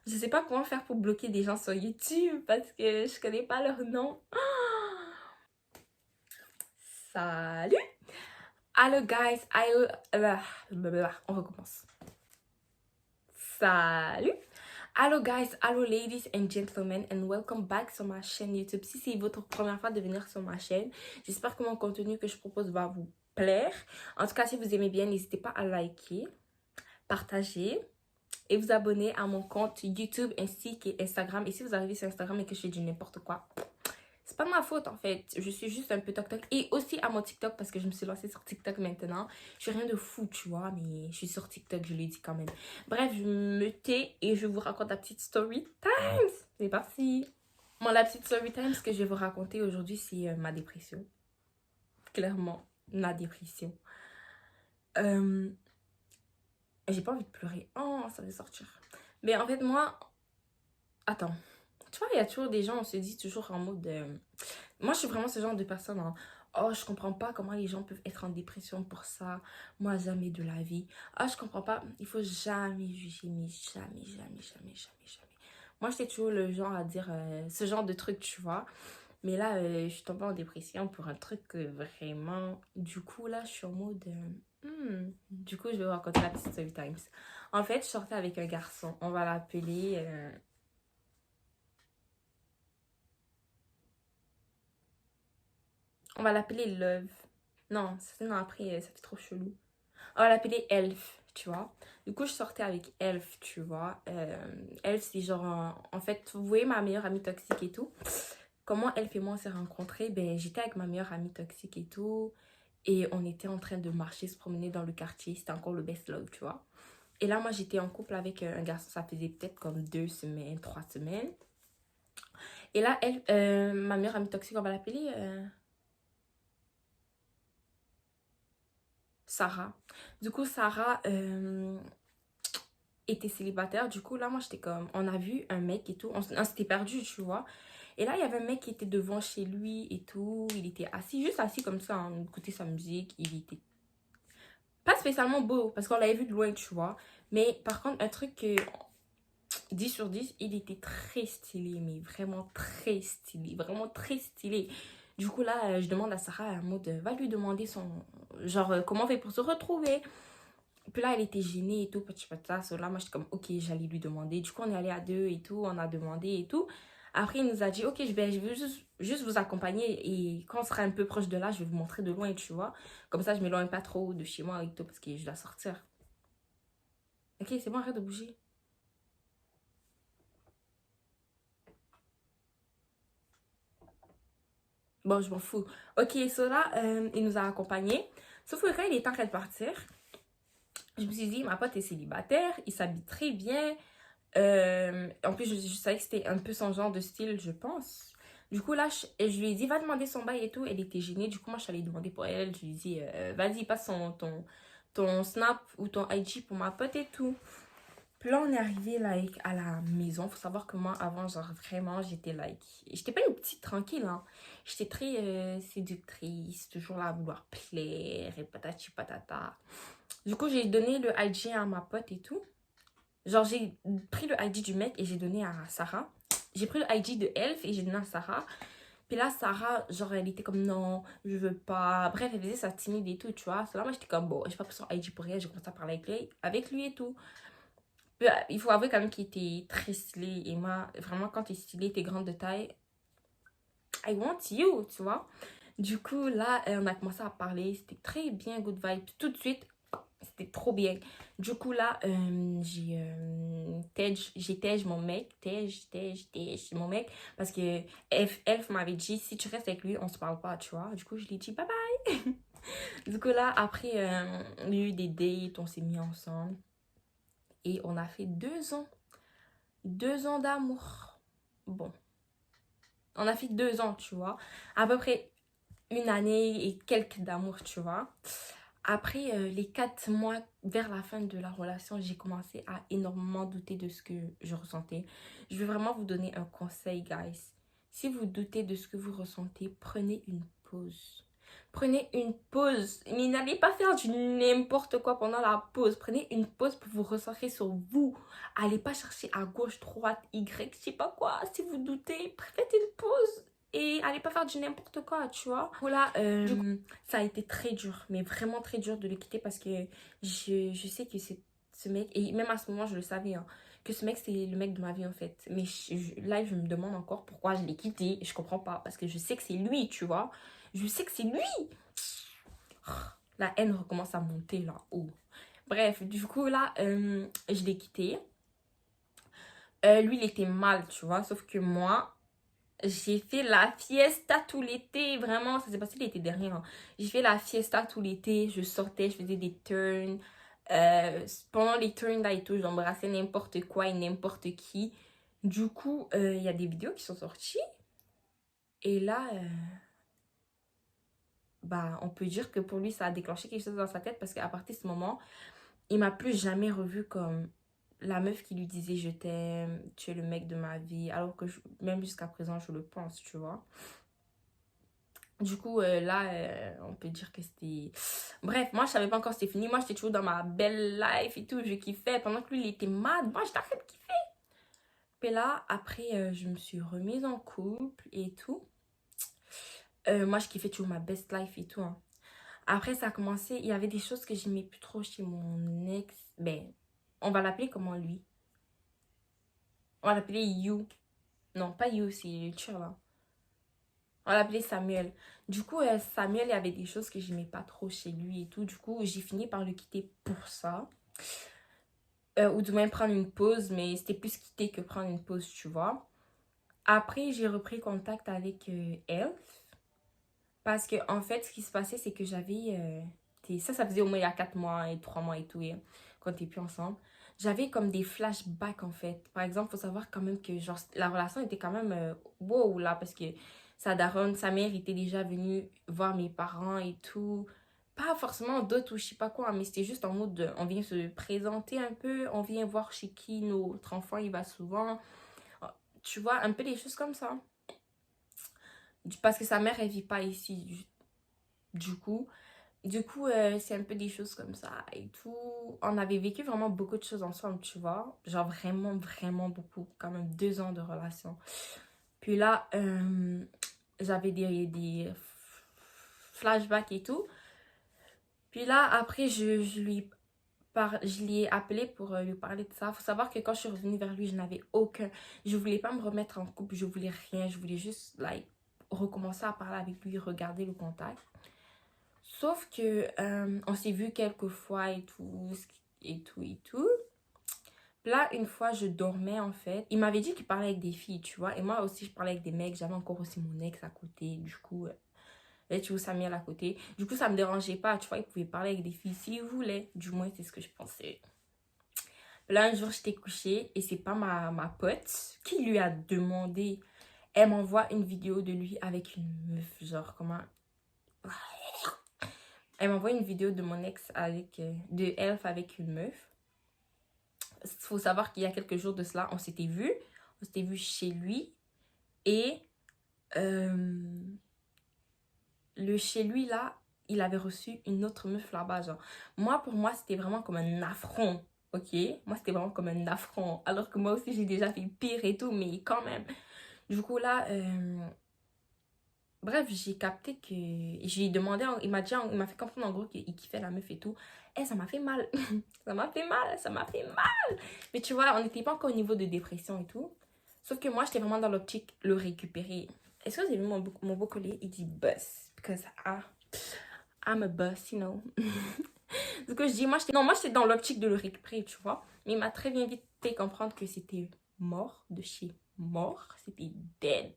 Je sais pas comment faire pour bloquer des gens sur YouTube parce que je connais pas leur nom. Salut! Hello guys, on recommence. Salut! Hello guys, hello ladies and gentlemen and welcome back sur ma chaîne YouTube. Si c'est votre première fois de venir sur ma chaîne, j'espère que mon contenu que je propose va vous plaire. En tout cas, si vous aimez bien, n'hésitez pas à liker, partager et vous abonner à mon compte YouTube ainsi qu'Instagram. Et si vous arrivez sur Instagram et que je fais du n'importe quoi, c'est pas ma faute en fait, je suis juste un peu toc-toc. Et aussi à mon TikTok parce que je me suis lancée sur TikTok maintenant. Je fais rien de fou, tu vois, mais je suis sur TikTok, je l'ai dit quand même. Bref, je me tais et je vous raconte la petite story time. C'est parti. Bon, la petite story time, ce que je vais vous raconter aujourd'hui, c'est ma dépression. Clairement, ma dépression. J'ai pas envie de pleurer. Oh, ça va sortir. Mais en fait, moi... Attends. Tu vois, il y a toujours des gens, on se dit toujours en mode... Moi, je suis vraiment ce genre de personne. Hein. Oh, je comprends pas comment les gens peuvent être en dépression pour ça. Moi, jamais de la vie. Oh, je comprends pas. Il faut jamais juger, mais jamais, jamais, jamais, jamais, jamais. Moi, j'étais toujours le genre à dire ce genre de truc, tu vois. Mais là, je suis tombée en dépression pour un truc vraiment... Du coup, là, je suis en mode... Du coup, je vais vous raconter la petite story times. En fait, je sortais avec un garçon. On va l'appeler... On va l'appeler Love. Non, non, après, ça fait trop chelou. On va l'appeler Elf, tu vois. Du coup, je sortais avec Elf, tu vois. Elf, c'est genre... En fait, vous voyez ma meilleure amie toxique et tout. Comment Elf et moi on s'est rencontrés? Ben, j'étais avec ma meilleure amie toxique et tout. Et on était en train de marcher, se promener dans le quartier. C'était encore le best love, tu vois. Et là, moi, j'étais en couple avec un garçon. Ça faisait peut-être comme 2 semaines, 3 semaines. Et là, elle, ma meilleure amie toxique, on va l'appeler Sarah. Du coup, Sarah était célibataire. Du coup, là, moi, j'étais comme... On a vu un mec et tout. On s'était perdu, tu vois. Et là, il y avait un mec qui était devant chez lui et tout. Il était assis, juste assis comme ça, hein, écouter sa musique. Il était pas spécialement beau, parce qu'on l'avait vu de loin, tu vois. Mais par contre, un truc que 10 sur 10, il était très stylé, mais vraiment très stylé, vraiment très stylé. Du coup, là, je demande à Sarah, en mode, va lui demander son... Genre, comment on fait pour se retrouver? Puis là, elle était gênée et tout, petit patas. Là, moi, j'étais comme, ok, j'allais lui demander. Du coup, on est allé à deux et tout, on a demandé et tout. Après, il nous a dit, ok, je vais juste vous accompagner et quand on sera un peu proche de là, je vais vous montrer de loin, tu vois. Comme ça, je m'éloigne pas trop de chez moi et tout, parce que je dois sortir. Ok, c'est bon, arrête de bouger. Bon, je m'en fous. Ok, so là, il nous a accompagnés. Sauf que quand il est en train de partir, je me suis dit, ma pote est célibataire, il s'habille très bien. En plus, je savais que c'était un peu son genre de style, je pense. Du coup, là, je lui ai dit, va demander son bail et tout. Elle était gênée. Du coup, moi, je suis allée demander pour elle. Je lui ai dit, vas-y, passe ton Snap ou ton IG pour ma pote et tout. Puis là, on est arrivé, like, à la maison. Faut savoir que moi, avant, genre, vraiment, j'étais, like... J'étais pas une petite tranquille, hein. J'étais très séductrice, toujours là à vouloir plaire et patati patata. Du coup, j'ai donné le IG à ma pote et tout. Genre, j'ai pris le ID du mec et j'ai donné à Sarah. J'ai pris le ID de Elf et j'ai donné à Sarah. Puis là, Sarah, genre, elle était comme non, je veux pas. Bref, elle faisait sa timide et tout, tu vois. Là, moi, j'étais comme bon, j'ai pas pris son ID pour rien. J'ai commencé à parler avec lui et tout. Puis, il faut avouer quand même qu'il était très stylé. Et moi, vraiment, quand t'es stylé, t'es grande de taille, I want you, tu vois. Du coup, là, on a commencé à parler. C'était très bien, good vibe. Tout de suite, c'était trop bien. Du coup, là, j'ai tège mon mec. Tège mon mec. Parce que Elf m'avait dit, si tu restes avec lui, on se parle pas, tu vois. Du coup, je lui ai dit, bye bye. Du coup, là, après, il y a eu des dates, on s'est mis ensemble. Et on a fait 2 ans. 2 ans d'amour. Bon, on a fait 2 ans, tu vois. À peu près une année et quelques d'amour, tu vois. Après les 4 mois, vers la fin de la relation, j'ai commencé à énormément douter de ce que je ressentais. Je vais vraiment vous donner un conseil, guys. Si vous doutez de ce que vous ressentez, prenez une pause. Prenez une pause. Mais n'allez pas faire du n'importe quoi pendant la pause. Prenez une pause pour vous recentrer sur vous. Allez pas chercher à gauche, droite, Y, je sais pas quoi. Si vous doutez, faites une pause. Et allez pas faire du n'importe quoi, tu vois. Voilà, ça a été très dur, mais vraiment très dur de le quitter parce que je sais que c'est ce mec, et même à ce moment, je le savais, hein, que ce mec, c'est le mec de ma vie en fait. Mais là, je me demande encore pourquoi je l'ai quitté. Je comprends pas parce que je sais que c'est lui, tu vois. Je sais que c'est lui. La haine recommence à monter là haut. Bref, du coup, là, je l'ai quitté. Lui, il était mal, tu vois. Sauf que moi, j'ai fait la fiesta tout l'été. Vraiment, ça s'est passé l'été dernier, hein. J'ai fait la fiesta tout l'été. Je sortais, je faisais des turns. Pendant les turns là et tout, j'embrassais n'importe quoi et n'importe qui. Du coup, il y a des vidéos qui sont sorties. Et là, bah, on peut dire que pour lui, ça a déclenché quelque chose dans sa tête parce qu'à partir de ce moment, il m'a plus jamais revue comme la meuf qui lui disait je t'aime, tu es le mec de ma vie, alors que même jusqu'à présent, je le pense, tu vois. Du coup, là, on peut dire que c'était... Bref, moi, je savais pas encore c'était fini. Moi, j'étais toujours dans ma belle life et tout. Je kiffais. Pendant que lui, il était mad, moi, j'étais en train de kiffer. Puis là, après, je me suis remise en couple et tout. Moi, je kiffais toujours ma best life et tout, hein. Après, ça a commencé. Il y avait des choses que j'aimais plus trop chez mon ex. Ben, on va l'appeler comment lui? On va l'appeler You. Non, pas You, c'est le tueur là. On va l'appeler Samuel. Du coup, Samuel, il y avait des choses que j'aimais pas trop chez lui et tout. Du coup, j'ai fini par le quitter pour ça. Ou du moins prendre une pause, mais c'était plus quitter que prendre une pause, tu vois. Après, j'ai repris contact avec elle. Parce que, en fait, ce qui se passait, c'est que j'avais... ça faisait au moins il y a 4 mois et 3 mois et tout, hein, quand on était plus ensemble. J'avais comme des flashbacks, en fait. Par exemple, il faut savoir quand même que genre, la relation était quand même wow, là, parce que sa daronne, sa mère était déjà venue voir mes parents et tout. Pas forcément d'autres ou je sais pas quoi, mais c'était juste en mode on vient se présenter un peu, on vient voir chez qui notre enfant il va souvent. Tu vois, un peu des choses comme ça. Parce que sa mère, elle vit pas ici, du coup. C'est un peu des choses comme ça et tout. On avait vécu vraiment beaucoup de choses ensemble, tu vois. Genre vraiment, vraiment beaucoup. Quand même 2 ans de relation. Puis là, j'avais des flashbacks et tout. Puis là, après, je l'ai appelé pour lui parler de ça. Faut savoir que quand je suis revenue vers lui, je n'avais aucun... Je voulais pas me remettre en couple, je voulais rien. Je voulais juste, like, recommencer à parler avec lui, regarder le contact. Sauf que on s'est vu quelques fois et tout, et tout, et tout. Là, une fois, je dormais en fait. Il m'avait dit qu'il parlait avec des filles, tu vois. Et moi aussi, je parlais avec des mecs. J'avais encore aussi mon ex à côté. Du coup, là, tu vois, Samuel à côté. Du coup, ça me dérangeait pas, tu vois. Il pouvait parler avec des filles s'il voulait. Du moins, c'est ce que je pensais. Là, un jour, j'étais couchée et c'est pas ma pote qui lui a demandé. Elle m'envoie une vidéo de lui avec une meuf. Genre, comment... Elle m'envoie une vidéo de mon ex avec... de Elf avec une meuf. Il faut savoir qu'il y a quelques jours de cela, on s'était vu. On s'était vu chez lui. Et... le chez lui, là, il avait reçu une autre meuf là-bas. Genre, moi, pour moi, c'était vraiment comme un affront. Ok? Moi, c'était vraiment comme un affront. Alors que moi aussi, j'ai déjà fait pire et tout. Mais quand même. Du coup, là... bref, j'ai capté que... J'ai demandé... Il m'a dit... Il m'a fait comprendre en gros qu'il kiffait la meuf et tout. Et ça m'a fait mal. Ça m'a fait mal. Ça m'a fait mal. Mais tu vois, on n'était pas encore au niveau de dépression et tout. Sauf que moi, j'étais vraiment dans l'optique le récupérer. Est-ce que vous avez vu mon beau collier? Il dit boss. Because I'm a boss, you know. Du coup, je dis, moi, j'étais dans l'optique de le récupérer, tu vois. Mais il m'a très bien vite fait comprendre que c'était mort de chez mort. C'était dead.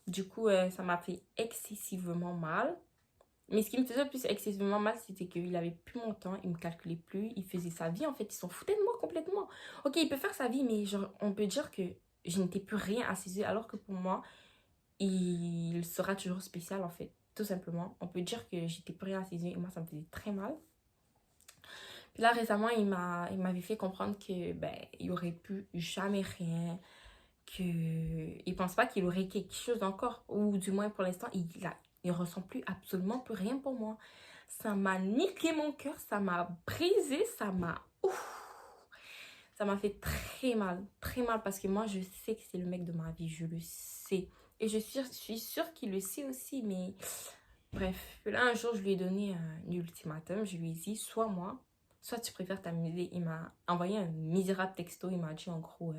Du coup, ça m'a fait excessivement mal. Mais ce qui me faisait le plus excessivement mal, c'était qu'il avait plus mon temps, il me calculait plus, il faisait sa vie. En fait, il s'en foutait de moi complètement. Ok, il peut faire sa vie, mais genre, on peut dire que je n'étais plus rien à ses yeux, alors que pour moi, il sera toujours spécial, en fait. Tout simplement. On peut dire que j'étais plus rien à ses yeux et moi, ça me faisait très mal. Puis là, récemment, il m'avait fait comprendre que, ben, il n'y aurait plus jamais rien, qu'il pense pas qu'il aurait quelque chose encore, ou du moins pour l'instant, Il ressent plus absolument plus rien pour moi. Ça m'a niqué mon cœur, ça m'a brisé, ça m'a... Ouf, ça m'a fait très mal parce que moi je sais que c'est le mec de ma vie, je le sais. Et je suis sûre qu'il le sait aussi, mais bref. Là un jour je lui ai donné un ultimatum, je lui ai dit soit moi, soit tu préfères t'amuser. Il m'a envoyé un misérable texto, il m'a dit en gros,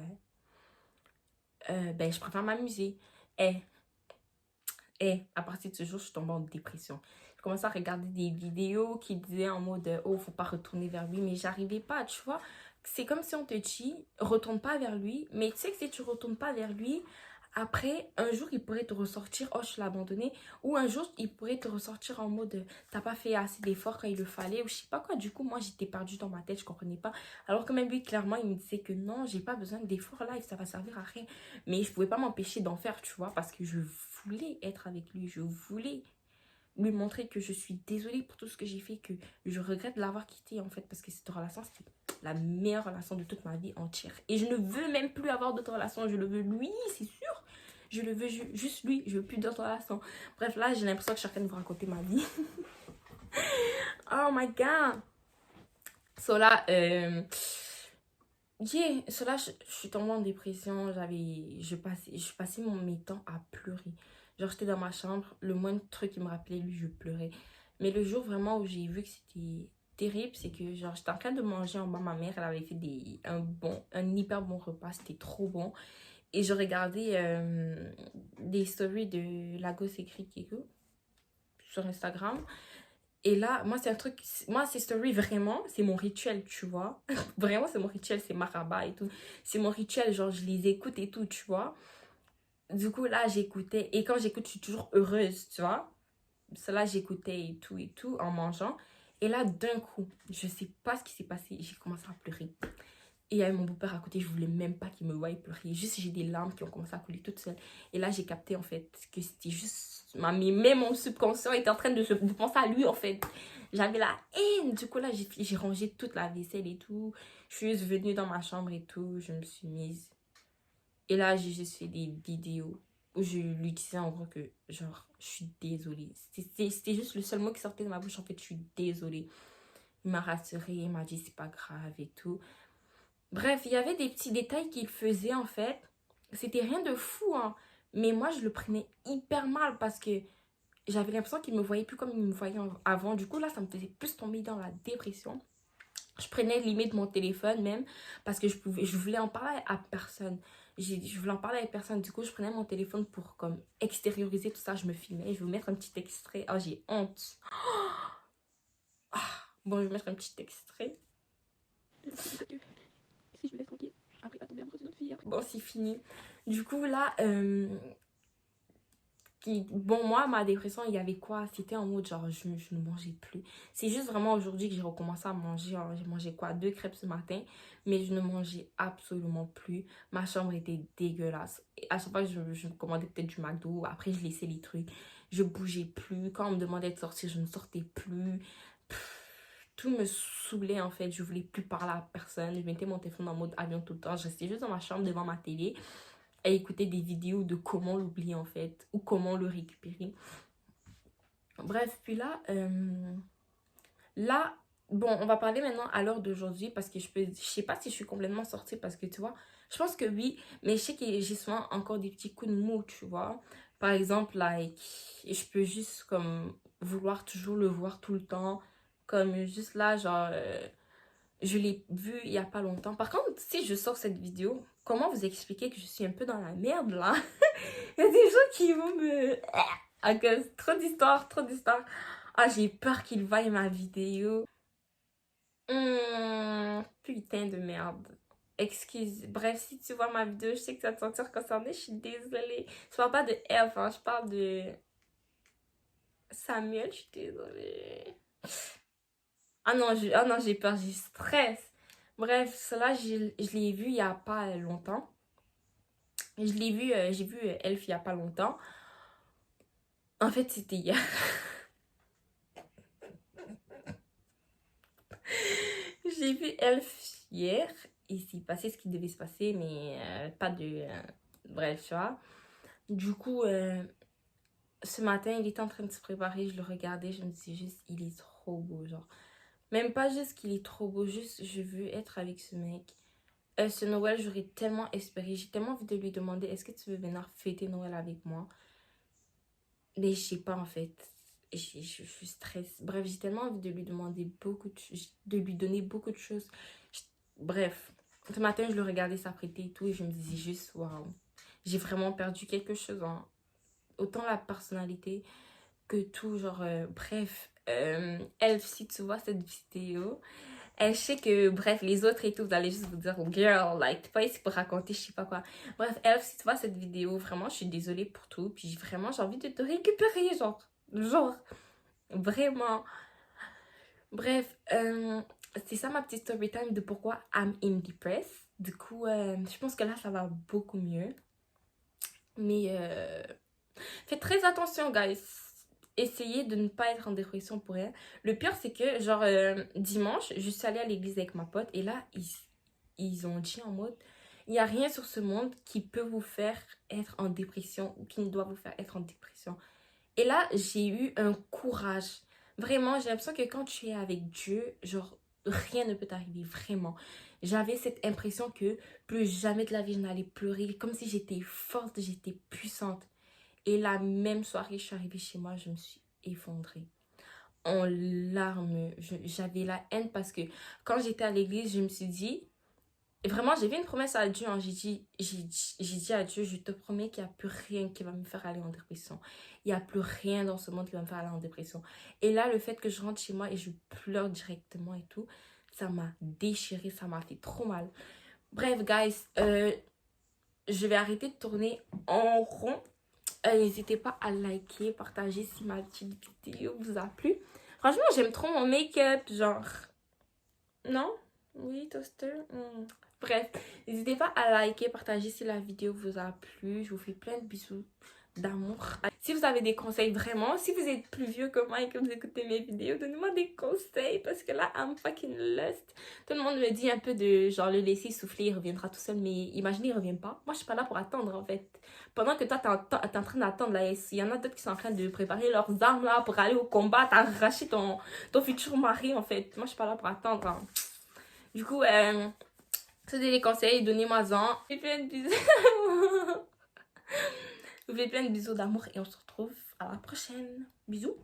ben je préfère m'amuser. Et à partir de ce jour, je suis tombée en dépression. Je commençais à regarder des vidéos qui disaient en mode oh, faut pas retourner vers lui, mais j'arrivais pas, tu vois. C'est comme si on te dit retourne pas vers lui, mais tu sais que si tu retournes pas vers lui, après, un jour, il pourrait te ressortir, oh, je l'ai abandonné, ou un jour, il pourrait te ressortir en mode t'as pas fait assez d'efforts quand il le fallait, ou je sais pas quoi. Du coup, moi, j'étais perdue dans ma tête, je comprenais pas. Alors que même lui, clairement, il me disait que non, j'ai pas besoin d'efforts là, et ça va servir à rien. Mais je pouvais pas m'empêcher d'en faire, tu vois, parce que je voulais être avec lui, je voulais lui montrer que je suis désolée pour tout ce que j'ai fait, que je regrette de l'avoir quitté en fait, parce que cette relation, c'était la meilleure relation de toute ma vie entière. Et je ne veux même plus avoir d'autres relations, je le veux lui, c'est sûr. Je le veux juste lui, je veux plus d'autres relations. Bref, là, j'ai l'impression que je suis en train de vous raconter ma vie. Oh my god! So là, je suis tombée en dépression. Je passais mes temps à pleurer. Genre, j'étais dans ma chambre, le moindre truc qui me rappelait lui, je pleurais. Mais le jour vraiment où j'ai vu que c'était terrible, c'est que genre, j'étais en train de manger en bas. Ma mère, elle avait fait un hyper bon repas, c'était trop bon. Et je regardais des stories de Lagos Écrit Kiko sur Instagram. Et là, moi, c'est un truc... Moi, ces stories, vraiment, c'est mon rituel, tu vois. Vraiment, c'est mon rituel, c'est Maraba et tout. C'est mon rituel, genre, je les écoute et tout, tu vois. Du coup, là, j'écoutais. Et quand j'écoute, je suis toujours heureuse, tu vois. Cela, j'écoutais et tout, en mangeant. Et là, d'un coup, je sais pas ce qui s'est passé. J'ai commencé à pleurer. Et il y avait mon beau-père à côté, je voulais même pas qu'il me voie pleurer. Juste, j'ai des larmes qui ont commencé à couler toutes seules. Et là, j'ai capté, en fait, que c'était juste... Même mon subconscient était en train de penser à lui, en fait. J'avais la haine. Du coup, là, j'ai rangé toute la vaisselle et tout. Je suis juste venue dans ma chambre et tout. Je me suis mise. Et là, j'ai juste fait des vidéos où je lui disais en gros que, genre, je suis désolée. C'était juste le seul mot qui sortait de ma bouche, en fait, je suis désolée. Il m'a rassurée, il m'a dit c'est pas grave et tout. Bref, il y avait des petits détails qu'il faisait en fait. C'était rien de fou, hein. Mais moi, je le prenais hyper mal parce que j'avais l'impression qu'il me voyait plus comme il me voyait avant. Du coup, là, ça me faisait plus tomber dans la dépression. Je prenais limite mon téléphone même parce que je voulais en parler à personne. Je voulais en parler à personne. Du coup, je prenais mon téléphone pour comme extérioriser tout ça. Je me filmais. Je vais vous mettre un petit extrait. Oh, j'ai honte. Ah, bon, je vais mettre un petit extrait. Si je me laisse tranquille, après pas tomber amoureuse d'une autre fille. Bon, c'est fini. Du coup, là, bon, moi, ma dépression, il y avait quoi? C'était en mode genre, je ne mangeais plus. C'est juste vraiment aujourd'hui que j'ai recommencé à manger. Alors, j'ai mangé quoi? 2 crêpes ce matin, mais je ne mangeais absolument plus. Ma chambre était dégueulasse. Et à chaque fois, je me commandais peut-être du McDo. Après, je laissais les trucs. Je bougeais plus. Quand on me demandait de sortir, je ne sortais plus. Tout me saoulait en fait, je voulais plus parler à personne, je mettais mon téléphone en mode avion tout le temps, je restais juste dans ma chambre devant ma télé à écouter des vidéos de comment l'oublier en fait, ou comment le récupérer. Bref, puis là, bon, on va parler maintenant à l'heure d'aujourd'hui parce que je sais pas si je suis complètement sortie parce que tu vois, je pense que oui, mais je sais que j'ai souvent encore des petits coups de mou, tu vois. Par exemple, like, je peux juste comme vouloir toujours le voir tout le temps, comme juste là, genre, je l'ai vu il y a pas longtemps. Par contre, si je sors cette vidéo, comment vous expliquer que je suis un peu dans la merde là? Il y a des gens qui vont me... À cause, trop d'histoires, trop d'histoires. Ah, j'ai peur qu'ils voient ma vidéo. Putain de merde. Excuse. Bref, si tu vois ma vidéo, je sais que ça va te sentir concernée. Je suis désolée. Je parle pas de F, hein, je parle de Samuel. Je suis désolée. Ah non, j'ai peur, j'ai stress. Bref, cela, je l'ai vu il y a pas longtemps. J'ai vu Elf il y a pas longtemps. En fait, c'était hier. J'ai vu Elf hier. Il s'est passé ce qui devait se passer, mais pas de... bref, tu vois. Du coup, ce matin, il était en train de se préparer, je le regardais, je me disais juste, il est trop beau, genre. Même pas juste qu'il est trop beau, juste je veux être avec ce mec. Ce Noël, j'aurais tellement espéré, j'ai tellement envie de lui demander, est-ce que tu veux venir fêter Noël avec moi? Mais je sais pas en fait. Je suis stressée. Bref, j'ai tellement envie de lui demander de lui donner beaucoup de choses. Bref, ce matin, je le regardais s'apprêter et tout, et je me disais juste, waouh, j'ai vraiment perdu quelque chose, hein. Autant la personnalité que tout, genre, bref. Elle, si tu vois cette vidéo, elle sait que, bref, les autres et tout, vous allez juste vous dire, oh, girl, like, t'es pas ici pour raconter, je sais pas quoi. Bref, elle, si tu vois cette vidéo, vraiment, je suis désolée pour tout. Puis vraiment, j'ai envie de te récupérer, genre, vraiment. Bref, c'est ça ma petite story time de pourquoi I'm in depressed. Du coup, je pense que là, ça va beaucoup mieux. Mais faites très attention, guys. Essayez de ne pas être en dépression pour rien. Le pire, c'est que, genre, dimanche, je suis allée à l'église avec ma pote et là, ils ont dit en mode, il n'y a rien sur ce monde qui peut vous faire être en dépression ou qui ne doit vous faire être en dépression. Et là, j'ai eu un courage. Vraiment, j'ai l'impression que quand tu es avec Dieu, genre, rien ne peut t'arriver, vraiment. J'avais cette impression que plus jamais de la vie, je n'allais pleurer, comme si j'étais forte, j'étais puissante. Et la même soirée, je suis arrivée chez moi, je me suis effondrée. En larmes, j'avais la haine parce que quand j'étais à l'église, je me suis dit, et vraiment, j'ai fait une promesse à Dieu, hein. J'ai dit à Dieu, je te promets qu'il n'y a plus rien qui va me faire aller en dépression. Il n'y a plus rien dans ce monde qui va me faire aller en dépression. Et là, le fait que je rentre chez moi et je pleure directement et tout, ça m'a déchirée, ça m'a fait trop mal. Bref, guys, je vais arrêter de tourner en rond. N'hésitez pas à liker, partager si ma petite vidéo vous a plu. Franchement, j'aime trop mon make-up, genre... Non? Oui, toaster? Bref, n'hésitez pas à liker, partager si la vidéo vous a plu. Je vous fais plein de bisous d'amour. Si vous avez des conseils, vraiment, si vous êtes plus vieux que moi et que vous écoutez mes vidéos, donnez-moi des conseils parce que là, I'm fucking lost. Tout le monde me dit un peu de genre le laisser souffler, il reviendra tout seul, mais imaginez, il revient pas. Moi, je suis pas là pour attendre en fait. Pendant que toi, t'es en train d'attendre là, il y en a d'autres qui sont en train de préparer leurs armes là pour aller au combat, t'arracher ton futur mari en fait. Moi, je suis pas là pour attendre, hein. Du coup, c'était les conseils, donnez-moi-en. Je vous fais plein de bisous. Je vous fais plein de bisous d'amour et on se retrouve à la prochaine. Bisous.